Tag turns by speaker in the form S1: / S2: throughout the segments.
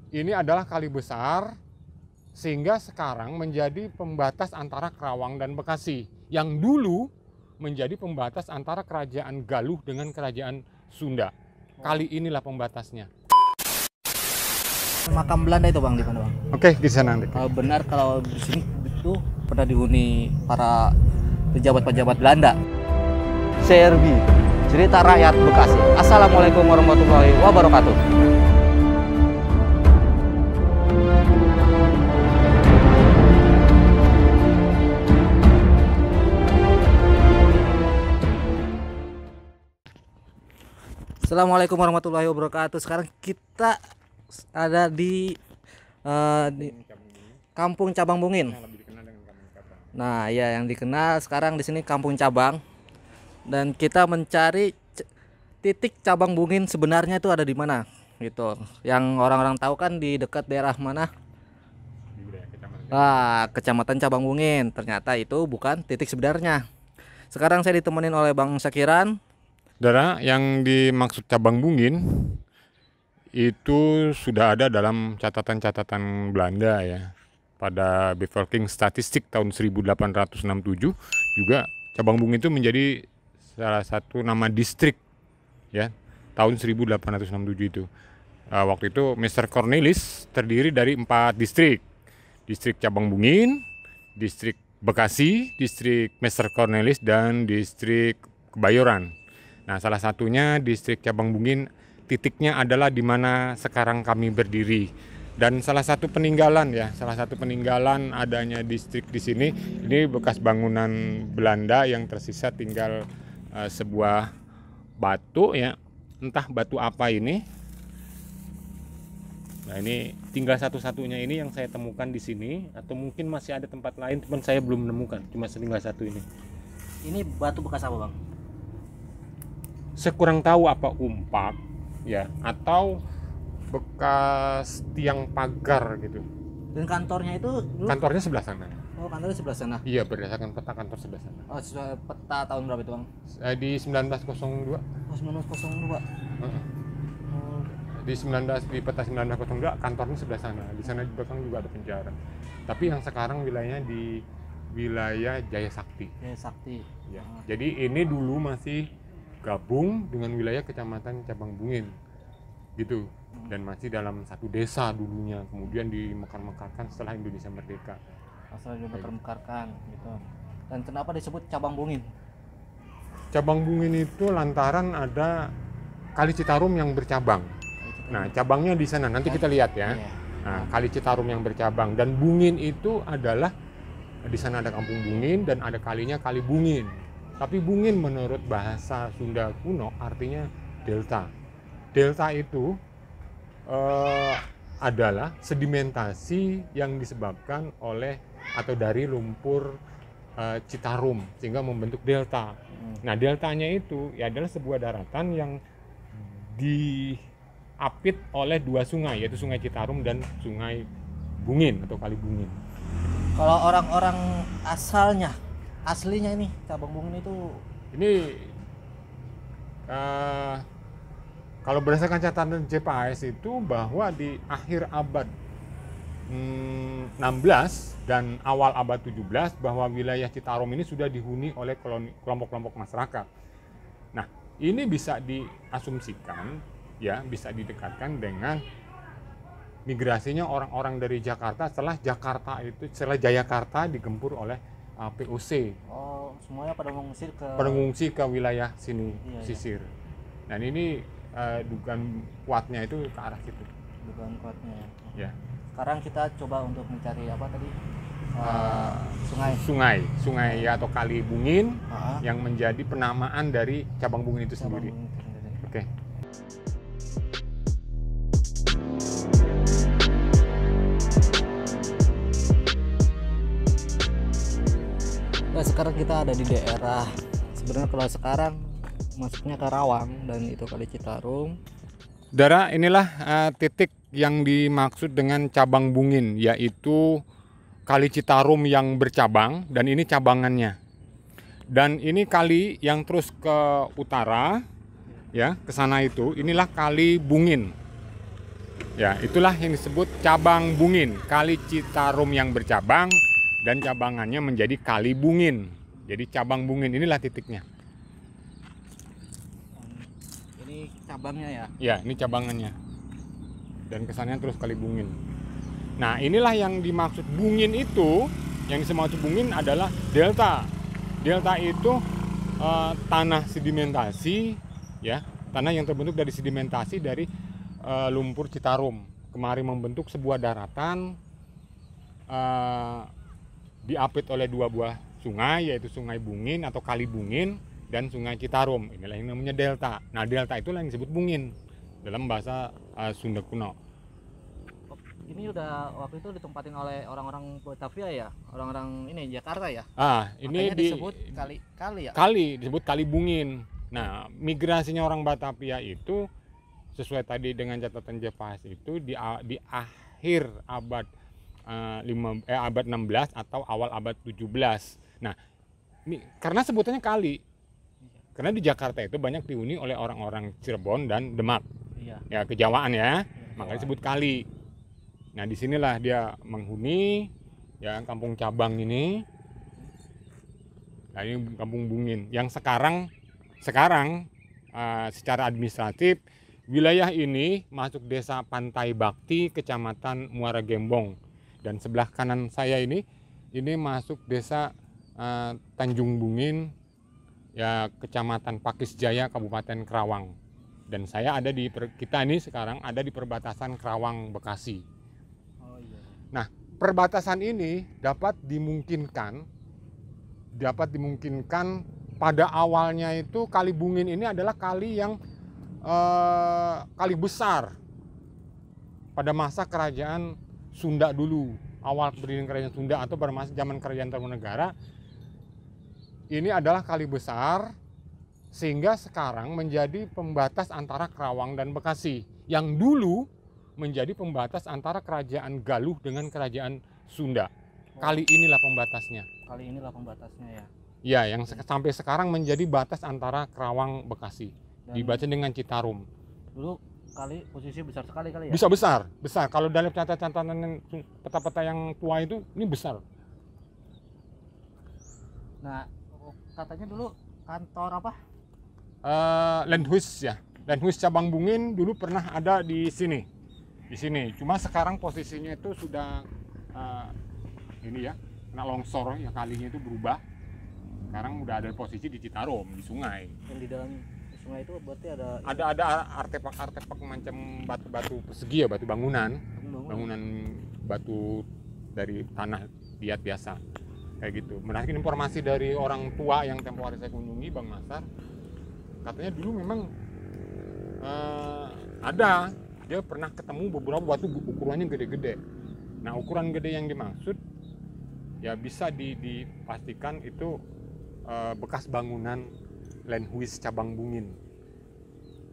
S1: ini adalah kali besar sehingga sekarang menjadi pembatas antara Karawang dan Bekasi, yang dulu menjadi pembatas antara Kerajaan Galuh dengan Kerajaan Sunda. Kali inilah pembatasnya.
S2: Makam Belanda itu Bang di mana Bang?
S1: Oke, di sana nanti.
S2: Benar kalau di sini itu pernah dihuni para pejabat-pejabat Belanda. CRB, cerita rakyat Bekasi. Assalamualaikum warahmatullahi wabarakatuh. Assalamualaikum warahmatullahi wabarakatuh. Sekarang kita ada di Kampung Cabang Bungin. Nah, ya yang dikenal sekarang di sini Kampung Cabang, dan kita mencari titik Cabang Bungin sebenarnya itu ada di mana gitu. Yang orang-orang tahu kan di dekat daerah mana? Kecamatan Cabang Bungin. Ternyata itu bukan titik sebenarnya. Sekarang saya ditemenin oleh Bang Syakiran.
S1: Saudara, yang dimaksud Cabang Bungin itu sudah ada dalam catatan-catatan Belanda ya. Pada Bevolking Statistik tahun 1867 juga Cabang Bungin itu menjadi salah satu nama distrik ya, tahun 1867 itu. Waktu itu Mr. Cornelis terdiri dari 4 distrik. Distrik Cabang Bungin, distrik Bekasi, distrik Mr. Cornelis, dan distrik Kebayoran. Nah, salah satunya distrik Cabang Bungin, titiknya adalah di mana sekarang kami berdiri. Dan salah satu peninggalan adanya distrik di sini, ini bekas bangunan Belanda yang tersisa tinggal sebuah batu ya, entah batu apa ini. Nah, ini tinggal satu-satunya ini yang saya temukan di sini, atau mungkin masih ada tempat lain, cuman saya belum menemukan, cuma tinggal satu ini.
S2: Ini batu bekas apa Bang?
S1: Saya kurang tahu apa umpak ya, atau bekas tiang pagar gitu.
S2: Dan kantornya itu dulu?
S1: Kantornya sebelah sana.
S2: Oh, kantornya sebelah sana.
S1: Iya, berdasarkan peta kantor sebelah sana.
S2: Oh, sesuai peta tahun berapa itu Bang?
S1: Di 1902.
S2: Oh, 1902.
S1: Di peta 1902 kantornya sebelah sana. Di sana di belakang juga ada penjara. Tapi yang sekarang wilayahnya di wilayah Jaya Sakti.
S2: Jaya Sakti.
S1: Ya. Jadi ini dulu masih gabung dengan wilayah Kecamatan Cabang Bungin gitu, dan masih dalam satu desa dulunya, kemudian dimekar-mekarkan setelah Indonesia merdeka.
S2: Asal dimekar-mekarkan gitu. Dan kenapa disebut Cabang Bungin?
S1: Cabang Bungin itu lantaran ada Kali Citarum yang bercabang. Nah, cabangnya di sana, nanti kita lihat ya. Nah, Kali Citarum yang bercabang, dan Bungin itu adalah di sana ada Kampung Bungin dan ada kalinya Kali Bungin. Tapi Bungin menurut bahasa Sunda kuno artinya delta. Delta itu adalah sedimentasi yang disebabkan oleh atau dari lumpur Citarum sehingga membentuk delta. Nah, deltanya itu ya adalah sebuah daratan yang diapit oleh 2 sungai, yaitu Sungai Citarum dan Sungai Bungin atau Kali Bungin.
S2: Kalau orang-orang aslinya ini Cabang Bungin itu
S1: kalau berdasarkan catatan JPAS itu bahwa di akhir abad 16 dan awal abad 17 bahwa wilayah Citarum ini sudah dihuni oleh kelompok-kelompok masyarakat. Nah, ini bisa diasumsikan ya, bisa didekatkan dengan migrasinya orang-orang dari Jakarta setelah Jayakarta digempur oleh POC.
S2: Oh, semuanya pada
S1: mengungsi ke wilayah sini,
S2: pesisir.
S1: Dan ini dugaan kuatnya itu ke arah situ.
S2: Dugaan kuatnya.
S1: Ya.
S2: Sekarang kita coba untuk mencari apa tadi?
S1: Sungai ya, atau Kali Bungin yang menjadi penamaan dari Cabang Bungin itu sendiri. Oke.
S2: Nah, sekarang kita ada di daerah, sebenarnya kalau sekarang masuknya ke Karawang dan itu Kali Citarum.
S1: Saudara, inilah titik yang dimaksud dengan Cabang Bungin, yaitu Kali Citarum yang bercabang, dan ini cabangannya. Dan ini kali yang terus ke utara ya, ke sana itu, inilah Kali Bungin. Ya, itulah yang disebut cabang bungin, Kali Citarum yang bercabang dan cabangannya menjadi Kali Bungin. Jadi cabang bungin inilah titiknya.
S2: Ini cabangnya ya.
S1: Ya, ini cabangannya. Dan kesannya terus Kali Bungin. Nah, inilah yang dimaksud bungin itu, yang dimaksud bungin adalah delta. Delta itu tanah sedimentasi, ya, tanah yang terbentuk dari sedimentasi dari lumpur Citarum. Kemarin membentuk sebuah daratan, diapit oleh dua buah sungai, yaitu Sungai Bungin atau Kali Bungin dan Sungai Citarum. Inilah yang namanya delta. Nah, delta itulah yang disebut bungin dalam bahasa Sunda kuno.
S2: Ini udah waktu itu ditempatin oleh orang-orang Batavia ya, orang-orang ini Jakarta ya.
S1: Ini
S2: disebut kali ya.
S1: Kali disebut Kali Bungin. Nah, migrasinya orang Batavia itu sesuai tadi dengan catatan Jephas itu di akhir abad abad 16 atau awal abad 17. Nah, karena sebutannya kali. Karena di Jakarta itu banyak dihuni oleh orang-orang Cirebon dan Demak.
S2: Iya.
S1: Ya, kejawaan ya.
S2: Iya,
S1: Makanya disebut kali. Nah, disinilah dia menghuni ya kampung cabang ini. Nah, ini kampung Bungin yang sekarang secara administratif wilayah ini masuk desa Pantai Bakti, Kecamatan Muara Gembong, dan sebelah kanan saya ini masuk desa Tanjung Bungin, ya Kecamatan Pakis Jaya, Kabupaten Kerawang. Dan saya kita ini sekarang ada di perbatasan Kerawang Bekasi.
S2: Oh iya.
S1: Nah, perbatasan ini dapat dimungkinkan pada awalnya itu Kali Bungin ini adalah kali yang kali besar pada masa kerajaan Sunda dulu, awal berdirinya kerajaan Sunda atau pada masa zaman kerajaan Tarumanegara. Ini adalah kali besar sehingga sekarang menjadi pembatas antara Kerawang dan Bekasi, yang dulu menjadi pembatas antara kerajaan Galuh dengan kerajaan Sunda. Kali inilah pembatasnya.
S2: Kali inilah pembatasnya ya.
S1: Ya, yang sampai sekarang menjadi batas antara Kerawang Bekasi. Dibaca dengan Citarum.
S2: Dulu kali posisi besar sekali kali ya.
S1: Bisa besar. Kalau dalam catatan peta-peta yang tua itu, ini besar.
S2: Nah, katanya dulu kantor apa?
S1: Landhuis ya. Landhuis cabang Bungin dulu pernah ada di sini. Cuma sekarang posisinya itu sudah ini ya, kena longsor ya, kalinya itu berubah. Sekarang udah ada posisi di Citarum, di sungai.
S2: Yang di dalam sungai itu berarti ada
S1: artefak macam batu-batu persegi ya, batu bangunan batu dari tanah liat biasa kayak gitu. Berdasarkan informasi dari orang tua yang tempo hari saya kunjungi, Bang Masar, katanya dulu memang ada, dia pernah ketemu beberapa batu ukurannya gede-gede. Nah, ukuran gede yang dimaksud ya bisa dipastikan itu bekas bangunan Landhuis cabang Bungin.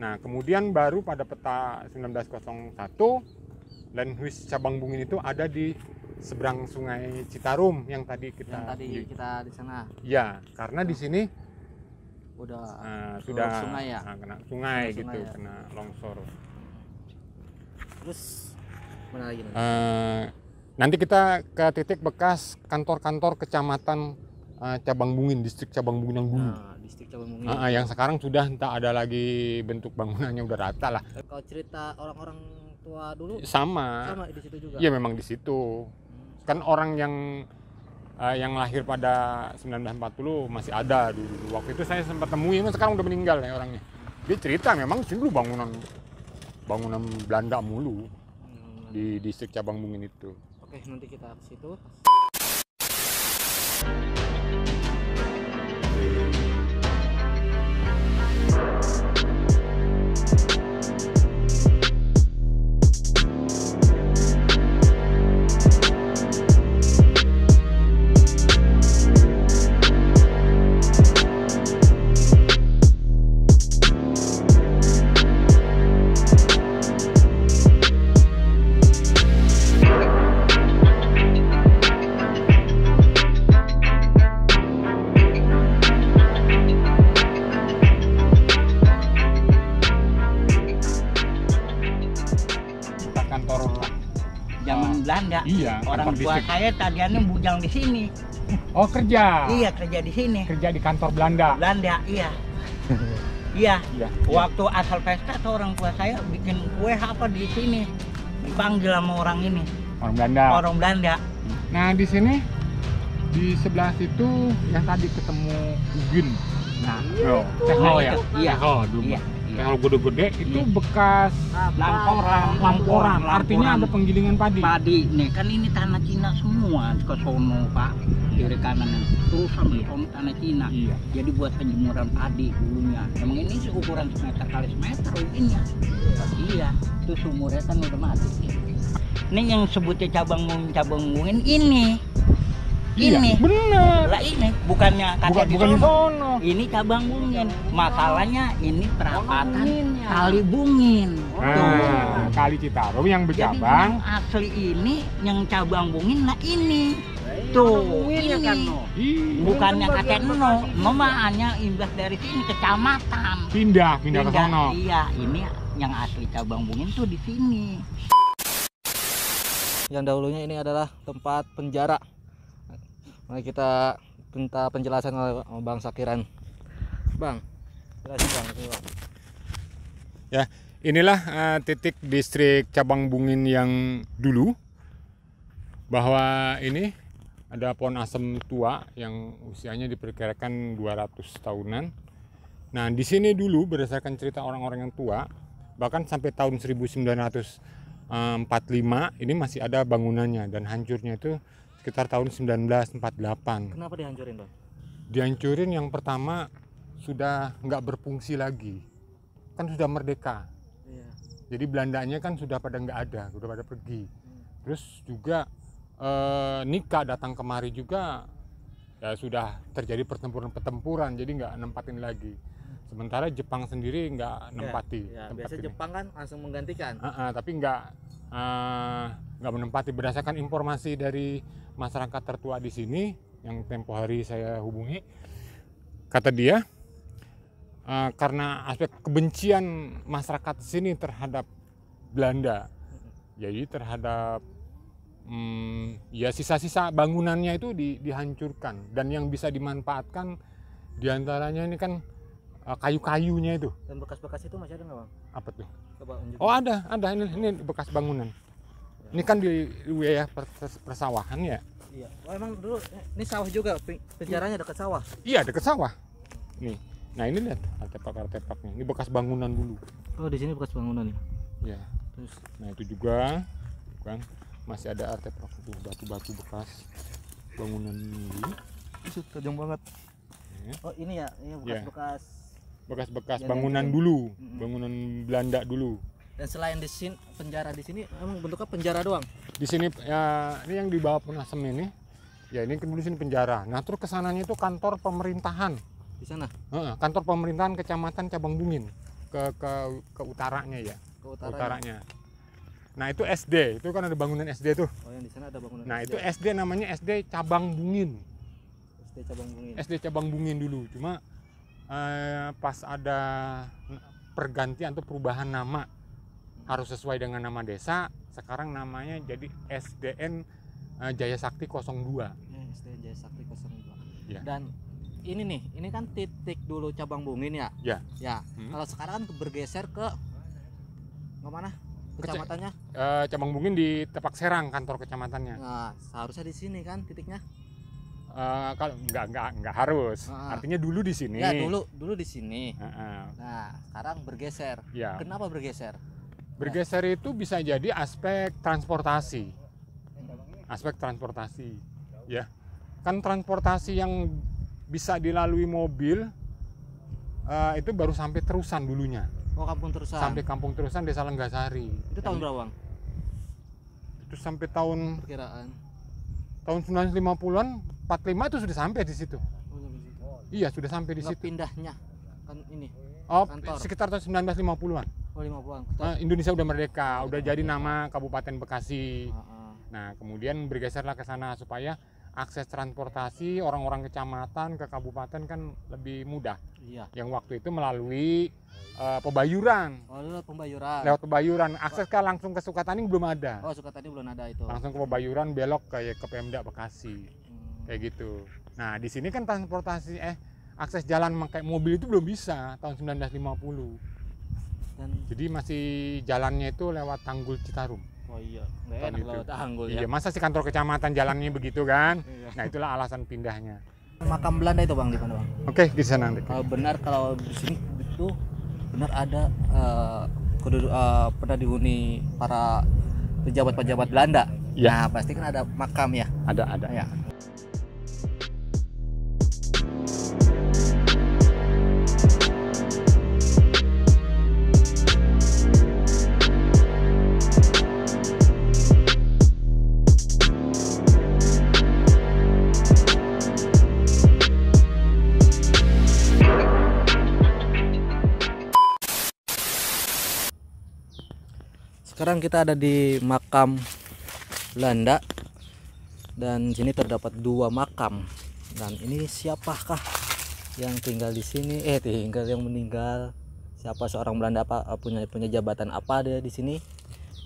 S1: Nah, kemudian baru pada peta 1901 Landhuis cabang Bungin itu ada di seberang Sungai Citarum yang tadi kita
S2: di sana.
S1: Ya, karena di sini
S2: sudah sungai ya.
S1: Kena sungai gitu,
S2: ya.
S1: kena longsor.
S2: Terus mana lagi?
S1: Nanti kita ke titik bekas kantor-kantor kecamatan cabang Bungin, distrik cabang Bungin yang dulu.
S2: Distrik cabang Bungin.
S1: Yang sekarang sudah entah ada lagi bentuk bangunannya, udah rata lah.
S2: Kalau cerita orang-orang tua dulu
S1: sama
S2: di situ juga.
S1: Iya, memang di situ. Kan orang yang lahir pada 1940 masih ada dulu. Waktu itu saya sempat temui, sekarang udah meninggal ya orangnya. Dia cerita memang sini dulu bangunan Belanda mulu di distrik cabang Bungin itu.
S2: Oke, nanti kita ke situ.
S3: kantor zaman Belanda.
S1: Iya,
S3: Orang
S1: kantor
S3: tua
S1: distrik.
S3: saya tadinya bujang di sini.
S1: Oh, kerja.
S3: Iya, kerja di sini.
S1: Kerja di kantor Belanda.
S3: Belanda, iya. Iya.
S1: Iya.
S3: Waktu asal pesta tuh orang tua saya bikin kue apa di sini. Dipanggil sama orang ini,
S1: Orang Belanda.
S3: orang Belanda.
S1: Nah, di sini di sebelah situ yang tadi ketemu Ugin.
S3: Nah,
S1: Tehol ya?
S3: Iya.
S1: Tehol dulu.
S3: Iya.
S1: Tehol gede-gede itu bekas lamporan. Artinya ada penggilingan padi.
S3: Padi nih, kan ini tanah Cina semua ke sono, Pak. Kiri kanan terus sampai sono tanah Cina.
S1: Iya.
S3: Jadi buat penjemuran padi dulunya. Emang ini ukuran semeter kali semeter ini ya. Iya, itu sumurnya kan udah mati. Ini yang sebutnya cabang bungin ini.
S1: Iya,
S3: Ini.
S1: bener.
S3: Lah ini bukannya kata
S1: Bukan di sono.
S3: Ini cabang bungin. Masalahnya ini perapatan kali bungin.
S1: Nah, Kali Citarum yang
S3: Jadi
S1: bercabang.
S3: yang asli ini yang cabang bungin lah ini. Tuh, ini.
S1: Ih,
S3: Bukannya kakek no mah hanya imbas dari sini kecamatan.
S1: pindah ke sono.
S3: Iya, ini yang asli cabang bungin tuh di sini.
S2: Yang dahulunya ini adalah tempat penjara. Mari kita minta penjelasan oleh Bang Sakiran. Bang, jelasin Bang. Ini, Bang.
S1: Ya, inilah titik distrik Cabang Bungin yang dulu. Bahwa ini ada pohon asem tua yang usianya diperkirakan 200 tahunan. Nah, di sini dulu berdasarkan cerita orang-orang yang tua, bahkan sampai tahun 1945 ini masih ada bangunannya, dan hancurnya itu sekitar tahun 1948.
S2: Kenapa dihancurin, Bang?
S1: Dihancurin yang pertama sudah nggak berfungsi lagi, kan sudah merdeka.
S2: Iya.
S1: Jadi Belandanya kan sudah pada nggak ada, sudah pada pergi. Terus juga Nika datang kemari juga, ya sudah terjadi pertempuran, jadi nggak nempatin lagi. Sementara Jepang sendiri nggak nempati.
S2: Ya,
S1: tempat
S2: biasanya
S1: ini.
S2: Jepang kan langsung menggantikan.
S1: Tapi nggak menempati. Berdasarkan informasi dari masyarakat tertua di sini yang tempo hari saya hubungi, kata dia karena aspek kebencian masyarakat sini terhadap Belanda, jadi terhadap ya sisa-sisa bangunannya itu dihancurkan, dan yang bisa dimanfaatkan diantaranya ini kan kayu-kayunya itu.
S2: Dan bekas-bekas itu masih ada nggak, Bang?
S1: Apa tuh?
S2: Coba unjuk.
S1: Oh, ada ini bekas bangunan. Ini kan di wilayah persawahan ya.
S2: Iya. Oh, emang dulu ini sawah juga, penjaranya dekat sawah.
S1: Iya, dekat sawah. Nih. Nah, ini lihat artefak-artefaknya. Ini bekas bangunan dulu.
S2: Oh, di sini bekas bangunan ya.
S1: Ya.
S2: Terus
S1: Nah, itu juga kan masih ada artefak tuh, batu-batu bekas bangunan dulu.
S2: itu tajam banget.
S1: Ya.
S2: Oh, ini ya, ini bekas-bekas.
S1: Bekas-bekas
S2: Yang
S1: bangunan
S2: dari-
S1: dulu,
S2: Mm-mm.
S1: bangunan Belanda dulu.
S2: Dan selain di sini penjara di sini emang bentuknya penjara doang.
S1: Di sini ya, ini yang di bawah pohon asem ini. Ya, ini dulu sini penjara. Nah, terus kesananya itu kantor pemerintahan.
S2: Di sana
S1: Kantor pemerintahan Kecamatan Cabang Bungin ke utaranya ya,
S2: ke
S1: ke
S2: utara.
S1: utaranya. Nah, itu SD, itu kan ada bangunan SD tuh.
S2: Oh, yang di sana ada bangunan.
S1: Nah,
S2: SD.
S1: itu SD namanya SD Cabang Bungin.
S2: SD Cabang Bungin.
S1: SD Cabang Bungin dulu. Cuma pas ada pergantian atau perubahan nama harus sesuai dengan nama desa, sekarang namanya jadi SDN Jaya Sakti 02.
S2: SD Jaya Sakti 02.
S1: Ya.
S2: Dan ini kan titik dulu Cabang Bungin ya.
S1: Ya.
S2: Ya. Kalau sekarang kan bergeser ke mana? Kecamatannya.
S1: Cabang Bungin di Tepak Serang kantor kecamatannya.
S2: Nah, seharusnya di sini kan titiknya.
S1: Kalau nggak harus. Artinya dulu di sini.
S2: Ya, dulu di sini.
S1: Heeh.
S2: Nah, sekarang bergeser.
S1: Ya.
S2: Kenapa bergeser?
S1: Bergeser itu bisa jadi aspek transportasi. Aspek transportasi. Ya. Kan transportasi yang bisa dilalui mobil itu baru sampai Terusan dulunya.
S2: Oh, Kampung Terusan.
S1: Sampai Kampung Terusan Desa Lenggasari.
S2: Itu tahun berapa, Bang?
S1: Itu sampai tahun
S2: Perkiraan.
S1: 1950-an, 45 itu sudah sampai di situ.
S2: Oh, sampai situ.
S1: Iya, sudah sampai di
S2: Nggak
S1: situ.
S2: pindahnya kan ini.
S1: Oh,
S2: kantor.
S1: sekitar tahun 1950-an.
S2: Oh, 50-an.
S1: Indonesia udah merdeka, udah jadi nama Kabupaten Bekasi.
S2: Heeh.
S1: Nah, kemudian bergeserlah ke sana supaya akses transportasi orang-orang kecamatan ke kabupaten kan lebih mudah.
S2: Iya.
S1: Yang waktu itu melalui Pebayuran.
S2: Oh, lewat Pebayuran.
S1: Lewat Pebayuran, akses langsung ke Sukatani belum ada.
S2: Oh, Sukatani belum ada itu.
S1: Langsung ke Pebayuran belok ke Pemda Bekasi. Kayak gitu. Nah, di sini kan transportasi akses jalan pakai mobil itu belum bisa tahun 1950.
S2: Dan
S1: Jadi masih jalannya itu lewat Tanggul Citarum.
S2: oh iya, nggak
S1: Tahun
S2: enak
S1: itu.
S2: lewat Tanggul ya.
S1: Iya, masa sih kantor kecamatan jalannya begitu kan?
S2: Iya.
S1: Nah, itulah alasan pindahnya.
S2: Makam Belanda itu Bang di mana Bang?
S1: Oke, di sana nanti.
S2: Kalau benar kalau di sini itu benar ada pernah dihuni para pejabat-pejabat Belanda.
S1: Iya.
S2: Nah, pasti kan ada makam ya.
S1: Ada.
S2: Ya. Sekarang kita ada di makam Belanda dan sini terdapat 2 makam. Dan ini siapakah yang tinggal di sini? Tinggal yang meninggal. Siapa seorang Belanda apa punya jabatan apa dia di sini?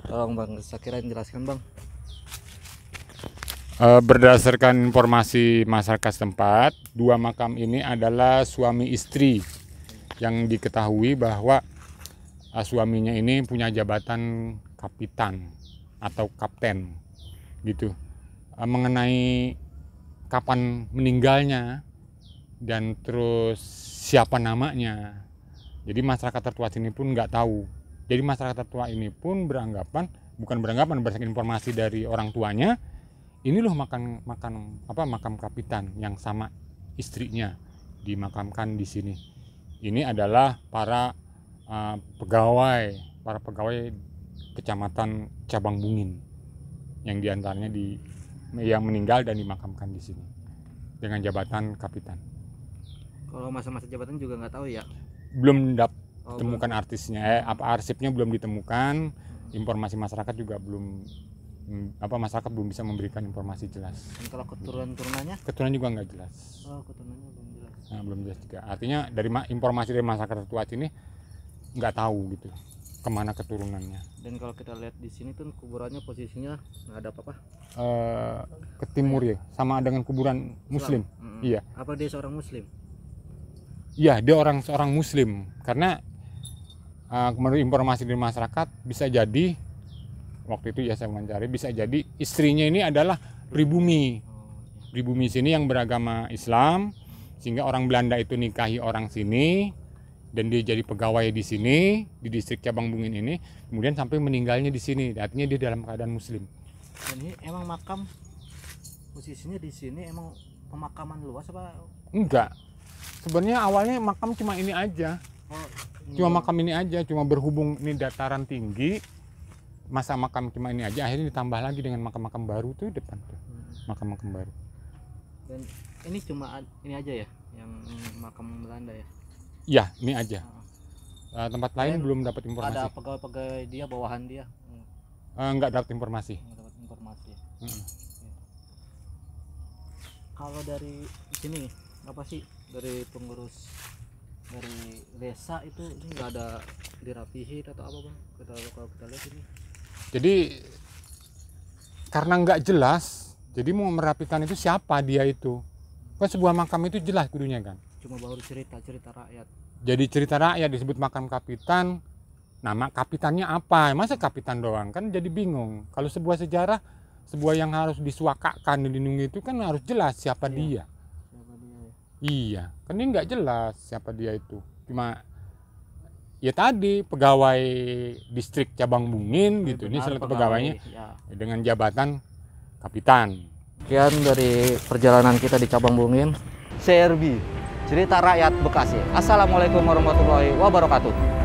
S2: Tolong Bang Sakira jelaskan Bang.
S1: Berdasarkan informasi masyarakat setempat, 2 makam ini adalah suami istri yang diketahui bahwa suaminya ini punya jabatan kapitan atau kapten gitu. Mengenai kapan meninggalnya dan terus siapa namanya, jadi masyarakat tertua sini pun nggak tahu. Jadi masyarakat tertua ini pun berdasarkan informasi dari orang tuanya, ini loh makam kapitan yang sama istrinya dimakamkan di sini. Ini adalah para pegawai kecamatan Cabang Bungin yang diantaranya yang meninggal dan dimakamkan di sini dengan jabatan kapitan.
S2: Kalau masa-masa jabatan juga nggak tahu ya.
S1: Belum ditemukan artisnya, arsipnya belum ditemukan. Informasi masyarakat juga masyarakat belum bisa memberikan informasi jelas.
S2: Dan kalau keturunan-turunannya?
S1: Keturunan juga nggak jelas.
S2: Oh, keturunannya belum jelas.
S1: Nah, belum jelas juga. Artinya dari informasi dari masyarakat tertua sini nggak tahu gitu kemana keturunannya.
S2: Dan kalau kita lihat di sini tuh kuburannya posisinya nggak ada apa-apa.
S1: Ke timur ya, sama dengan kuburan Muslim. Iya.
S2: Apa dia seorang Muslim?
S1: Iya, dia seorang Muslim. Karena menurut informasi dari masyarakat bisa jadi waktu itu ya saya mencari, bisa jadi istrinya ini adalah pribumi. Pribumi sini yang beragama Islam, sehingga orang Belanda itu nikahi orang sini dan dia jadi pegawai di sini di distrik Cabang Bungin ini, kemudian sampai meninggalnya di sini. Artinya dia dalam keadaan Muslim.
S2: Dan ini emang makam posisinya di sini emang pemakaman luas apa?
S1: Enggak. Sebenarnya awalnya makam cuma ini aja. Cuma makam ini aja, cuma berhubung ini dataran tinggi. Masa makam cuma ini aja, akhirnya ditambah lagi dengan makam-makam baru tuh depan tuh. Makam-makam baru.
S2: Dan ini cuma ini aja ya yang makam Belanda ya?
S1: Iya, ini aja. Tempat lain belum dapat informasi.
S2: Ada pegawai-pegawai dia, bawahan dia?
S1: Enggak dapat informasi.
S2: Nggak dapat informasi. Kalau dari sini apa sih dari pengurus dari desa itu ini nggak ada dirapihin atau apa Bang? Kalau kita lihat ini.
S1: Jadi karena nggak jelas, jadi mau merapikan itu siapa dia itu? Kan sebuah makam itu jelas kudunya kan.
S2: Cuma baru cerita rakyat.
S1: Jadi cerita rakyat disebut makam kapitan. Nama kapitannya apa? Masa kapitan doang? Kan jadi bingung. Kalau sebuah sejarah, sebuah yang harus disuakakan, dilindungi itu kan harus jelas siapa dia.
S2: Siapa dia ya?
S1: Iya, kan ini nggak jelas siapa dia itu. Cuma ya tadi pegawai distrik Cabang Bungin gitu. Ini salah satu pegawainya
S2: ya.
S1: dengan jabatan kapitan.
S2: Sekian dari perjalanan kita di Cabang Bungin. CRB, cerita rakyat Bekasi. Assalamualaikum warahmatullahi wabarakatuh.